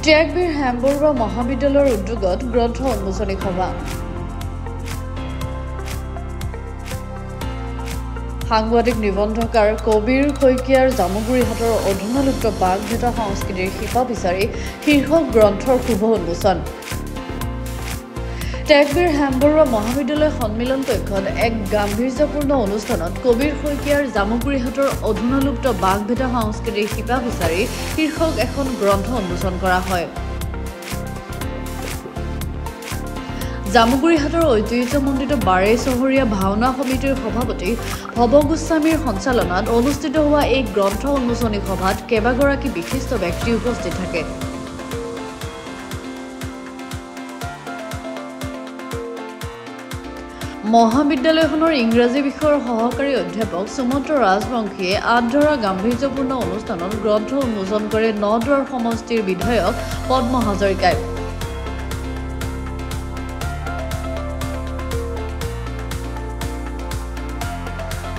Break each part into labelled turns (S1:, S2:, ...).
S1: ত্যাগবীৰ হেমবৰুৱা মহাবিদ্যালয়ৰ উদ্যোগত গ্ৰন্থ উন্মোচনী সভা। সাংবাদিক নিবন্ধকাৰ কবিৰ শইকীয়াৰ জামুগুৰিহাটৰ অধুনালুপ্ত বাঘভেটা সংস্কৃতিৰ শিপা বিচাৰি শীৰ্ষক গ্ৰন্থৰ শুভ উন্মোচন। ত্যাগবীৰ হেমবৰুৱা মহাবিদ্যালয় সন্মিলন কক্ষত এক গাম্ভীৰ্যপূৰ্ণ অনুষ্ঠানত কবিৰ শইকীয়াৰ জামুগুৰিহাটৰ অধুনালুপ্ত বাঘভেটা সংস্কৃতিৰ শিপা বিচাৰি শীৰ্ষক এখন গ্ৰন্থ উন্মোচন কৰা হয়। জামুগুৰিহাটৰ ঐতিহ্যমণ্ডিত বাৰেই চহৰীয়া ভাওনা সমিতিৰ সভাপতি ভৱ গোস্বামীৰ সঞ্চালনাত অনুষ্ঠিত হোৱা এই গ্ৰন্থ উন্মোচনী সভাত কেইবাগৰাকী বিশিষ্ট ব্যক্তি উপস্থিত থাকে। মহাবিদ্যালয়খনৰ ইংৰাজী বিষয়ৰ সহকাৰী অধ্যাপক সুমন্ত ৰাজবংশীয়ে আধৰা গাম্ভীৰ্যপূৰ্ণ অনুষ্ঠানত গ্ৰন্থ উন্মোচন কৰে নদুৱাৰ সমষ্টিৰ বিধায়ক পদ্ম হাজৰিকাই।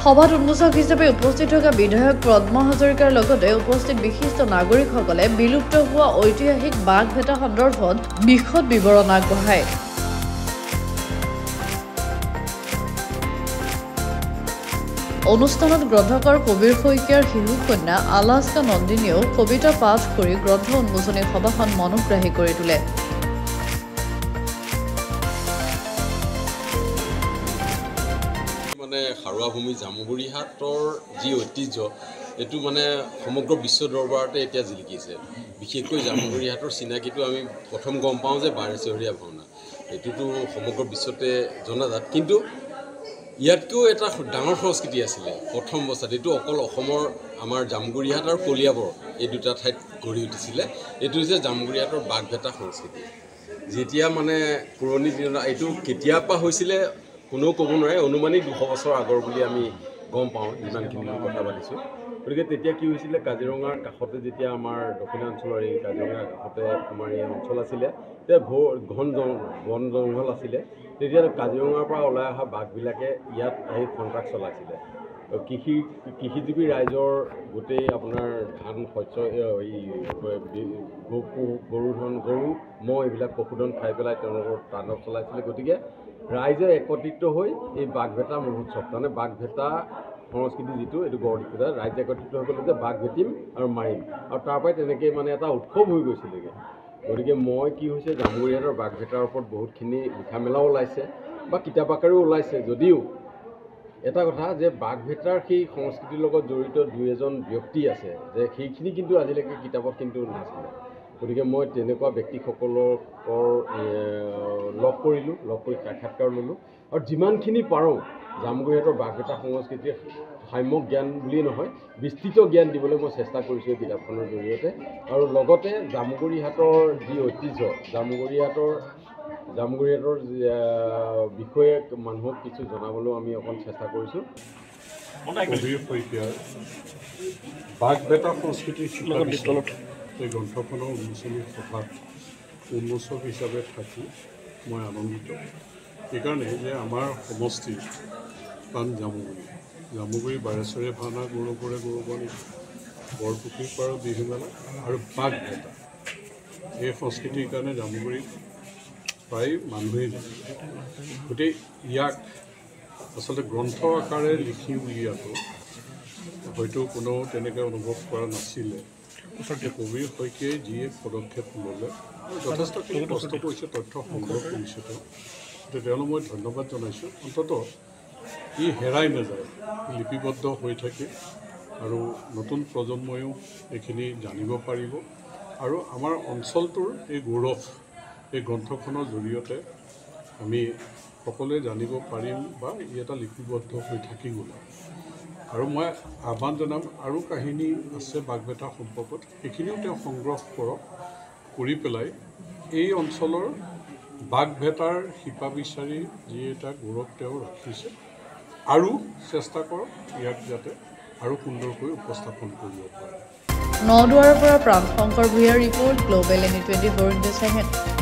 S1: সভাত উন্মোচক হিচাপে উপস্থিত থকা বিধায়ক পদ্ম হাজৰিকাৰ লগতে উপস্থিত বিশিষ্ট নাগৰিকসকলে বিলুপ্ত হোৱা ঐতিহাসিক বাঘভেটা সন্দৰ্ভত বিশদ বিৱৰণ আগবঢ়ায়। অনুষ্ঠানত গ্ৰন্থকাৰ কবিৰ শইকীয়াৰ শিশু কন্যা আলাস্কা নন্দিনীয়েও কবিতা পাঠ কৰি গ্ৰন্থ উন্মোচনী সভাখন মনোগ্ৰাহী কৰি তোলে।
S2: সাৰুৱা ভূমি জামুগুৰিহাটৰ যি ঐতিহ্য এইটো সমগ্ৰ বিশ্ব দৰবাৰতে এতিয়া জিলিকিছে। বিশেষকৈ জামুগুৰিহাটৰ চিনাকিটো আমি প্ৰথম গম পাওঁ যে বাৰেচহৰীয়া ভাওনা, এইটোতো সমগ্ৰ বিশ্বতে জনাজাত। কিন্তু ইয়াতকৈও এটা ডাঙৰ সংস্কৃতি আছিলে প্ৰথম অৱস্থাত। এইটো অকল অসমৰ আমাৰ জামুগুৰিহাট আৰু কলিয়াবৰ এই দুটা ঠাইত গঢ়ি উঠিছিলে। এইটো হৈছে জামুগুৰিহাটৰ বাঘভেটা সংস্কৃতি। যেতিয়া পুৰণি দিনত এইটো কেতিয়াৰ পৰা হৈছিলে কোনেও ক'ব নোৱাৰে, অনুমানিক 200 বছৰ আগৰ বুলি আমি গম পাওঁ যিমানখিনি কথা পাতিছোঁ। গতিকে তেতিয়া কি হৈছিলে, কাজিৰঙাৰ কাষতে যেতিয়া আমাৰ দক্ষিণাঞ্চলৰ এই কাজিৰঙাৰ কাষতে আমাৰ এই অঞ্চল আছিলে, তেতিয়া ঘন বন জংঘল আছিলে। তেতিয়া কাজিৰঙাৰ পৰা ওলাই অহা বাঘবিলাকে ইয়াত আহি সন্ত্ৰাস চলাইছিলে। কৃষিজীৱী ৰাইজৰ গোটেই আপোনাৰ ধান শস্য গৰু ম'হ এইবিলাক পশুধন খাই পেলাই তেওঁলোকৰ তাণ্ডৱ চলাইছিলে। গতিকে ৰাইজে একত্ৰিত হৈ এই বাঘভেটা মহোৎসৱ, বাঘভেটা সংস্কৃতি যিটো এইটো গঢ় দিছিলে, ৰাইজে একত্ৰিত হৈ গ'লে যে বাঘ ভেটিম আৰু মাৰিম, আৰু তাৰ পৰাই তেনেকৈ এটা উৎসৱ হৈ গৈছিলেগৈ। গতিকে কি হৈছে, জামুগুৰিহাটৰ বাঘভেটাৰ ওপৰত বহুতখিনি লিখা মেলাও ওলাইছে বা কিতাপ আকাৰেও ওলাইছে। যদিও এটা কথা যে বাঘভেটাৰ সেই সংস্কৃতিৰ লগত জড়িত 2-এজন ব্যক্তি আছে, যে সেইখিনি কিন্তু আজিলৈকে কিতাপত কিন্তু নাছিলে। গতিকে মই তেনেকুৱা ব্যক্তিসকলক লগ কৰিলোঁ, লগ কৰি সাক্ষাৎকাৰ ল'লোঁ, আৰু যিমানখিনি পাৰোঁ জামুগুৰিহাটৰ বাঘভেটা সংস্কৃতিৰ সাম্যক জ্ঞান বুলিয়েই নহয়, বিস্তৃত জ্ঞান দিবলৈ মই চেষ্টা কৰিছোঁ এই কিতাপখনৰ জৰিয়তে। আৰু লগতে জামুগুৰিহাটৰ যি ঐতিহ্য, জামুগুৰিহাটৰ বিষয়ে মানুহক কিছু জনাবলৈও আমি অকণ চেষ্টা কৰিছোঁ।
S3: কবিৰ শইকীয়াৰ বাঘভেটা সংস্কৃতিৰ এই গ্ৰন্থখনৰ উন্মোচনী সভাত উন্মোচক হিচাপে থাকি মই আনন্দিত। সেইকাৰণে যে আমাৰ সমষ্টিৰ প্ৰাণ জামুগুৰি বাৰেচহৰীয়া ভাওনা গৌৰৱৰে গৌৰৱান্বিত, বৰপুখুৰীৰ পাৰৰ বিহুমেলা আৰু বাঘভেটা এই সংস্কৃতিৰ কাৰণে জামুগুৰিত প্ৰায় মানুহেই জানে। গতিকে ইয়াক আচলতে গ্ৰন্থ আকাৰে লিখি উলিওৱাটো হয়তো কোনেও তেনেকৈ অনুভৱ কৰা নাছিলে। কবিৰ শইকীয়াই যিয়ে পদক্ষেপ ল'লে আৰু যথেষ্টখিনি কষ্ট কৰিছে, তথ্য সংগ্ৰহ কৰিছে, তেওঁলোকক মই ধন্যবাদ জনাইছোঁ। অন্ততঃ ই হেৰাই নাযায়, লিপিবদ্ধ হৈ থাকে আৰু নতুন প্ৰজন্মইও এইখিনি জানিব পাৰিব। আৰু আমাৰ অঞ্চলটোৰ এই গৌৰৱ এই গ্ৰন্থখনৰ জৰিয়তে আমি সকলোৱে জানিব পাৰিম বা ই এটা লিপিবদ্ধ হৈ থাকিব। আৰু মই আহ্বান জনাম, আৰু কাহিনী আছে বাঘভেটা সম্পৰ্কত, সেইখিনিও তেওঁ সংগ্ৰহ কৰি পেলাই এই অঞ্চলৰ বাঘভেটাৰ শিপা বিচাৰি যি এটা গৌৰৱ তেওঁ ৰাখিছে, আৰু চেষ্টা কৰক ইয়াক যাতে আৰু সুন্দৰকৈ উপস্থাপন কৰিব পাৰে।
S1: নদুৱাৰৰ পৰা প্ৰাণ শংকৰ ভূঞাৰ ৰিপৰ্ট, গ্লোবেল NE 24 ইনটু 7।